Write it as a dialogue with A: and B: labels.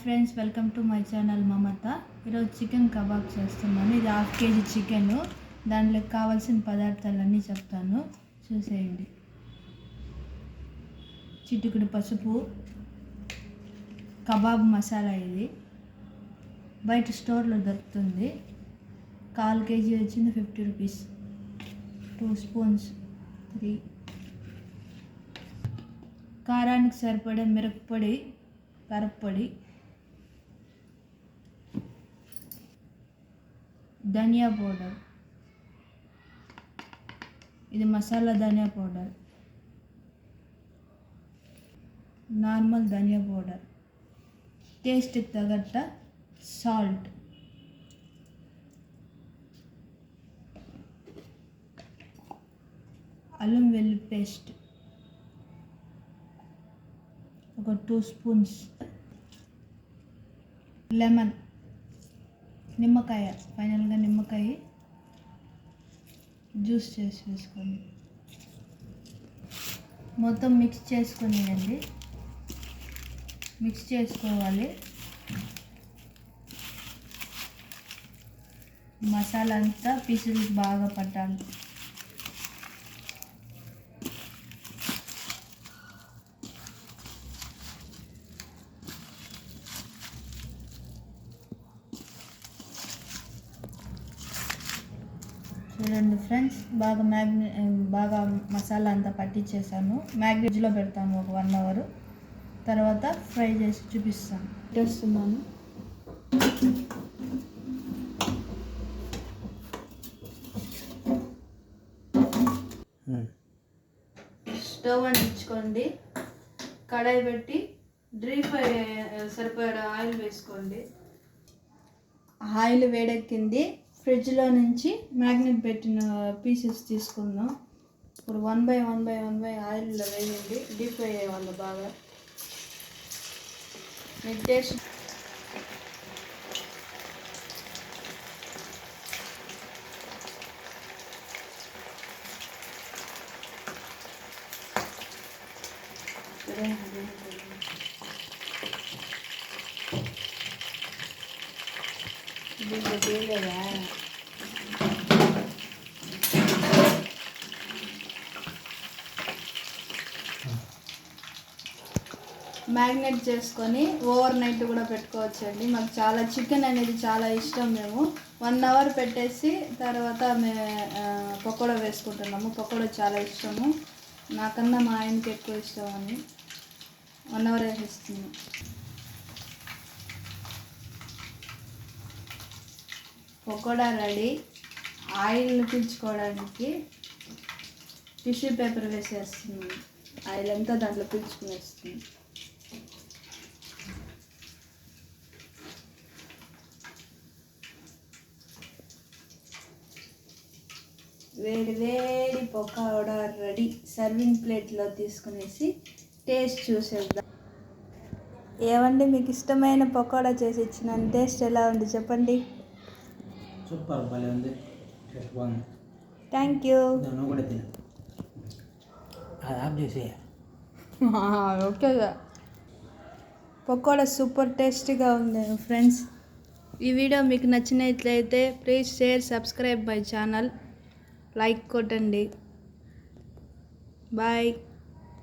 A: Friends, welcome to my channel Mamata. ఈరోజు chicken kebab చేస్తున్నాను. ఇది 1/2 kg చికెన్. దాంట్లోకి కావాల్సిన పదార్థాలన్నీ చెప్తాను, చూసేయండి. చిటికెడు పసుపు, కబాబ్ మసాలా, ఇది బయట స్టోర్లో దొరుకుతుంది. 1/4 kg వచ్చింది 50 రూపీస్. 2 స్పూన్స్ 3. కారానికి సరిపడే మిరప్పొడి, కరప్పొడి, ధనియా పౌడర్, ఇది మసాలా ధనియా పౌడర్, నార్మల్ ధనియా పౌడర్, టేస్ట్కి తగ్గట్ట సాల్ట్, అల్లం వెల్లుల్లి పేస్ట్ ఒక 2 స్పూన్స్, లెమన్, నిమ్మకాయ, ఫైనల్గా నిమ్మకాయ జ్యూస్ చేసి వేసుకోండి. మొత్తం మిక్స్ చేసుకునేయండి. మిక్స్ చేసుకోవాలి. మసాలా అంతా పీసులు బాగా పట్టాలి. చూడండి ఫ్రెండ్స్, బాగా మసాలా అంతా పట్టించేసాను. మ్యాగ్నేజ్లో పెడతాను ఒక 1 అవర్. తర్వాత ఫ్రై చేసి చూపిస్తాను. చేస్తున్నాను. స్టవ్ అంటించుకోండి. కడాయి పెట్టి డ్రీప్ ఫ్రై సరిపడా ఆయిల్ వేసుకోండి. ఆయిల్ వేడెక్కింది. ఫ్రిడ్జ్లో నుంచి మ్యాగ్నెట్ పెట్టిన పీసెస్ తీసుకుందాం. ఇప్పుడు 1 by 1 ఆయిల్లో వేయండి. డీప్ ఫ్రై అయ్యేవాళ్ళు బాగా. మీకు టేస్ట్ లేదా మ్యాగ్నేట్ చేసుకొని ఓవర్ నైట్ కూడా పెట్టుకోవచ్చండి. మాకు చాలా చికెన్ అనేది చాలా ఇష్టం. మేము 1 అవర్ పెట్టేసి తర్వాత మేము పకోడా వేసుకుంటున్నాము. పకోడా చాలా ఇష్టము. నాకన్నా మా ఆయనకి ఎక్కువ ఇష్టం అని 1 అవర్ వేసేస్తున్నాం. పకోడా రెడీ. ఆయిల్ పీల్చుకోవడానికి టిష్యూ పేపర్ వేసేస్తున్నాను. ఆయిల్ అంతా దాంట్లో పీల్చుకునేస్తుంది. వేడి వేడి పకోడా రెడీ. సర్వింగ్ ప్లేట్లో తీసుకునేసి టేస్ట్ చూసేద్దాం. ఏమండి, మీకు ఇష్టమైన పకోడా చేసి ఇచ్చిన టేస్ట్ ఎలా ఉంది చెప్పండి.
B: సూపర్, భలే ఉంది. బాగుంది.
A: Thank you.
B: నువ్వు కూడా తిను. అది ఆఫ్ చేసి.
A: ఓకేగా. పకోడా సూపర్ టేస్టీగా ఉంది ఫ్రెండ్స్. ఈ వీడియో మీకు నచ్చినట్లయితే please share, subscribe my channel, like కొట్టండి. బాయ్.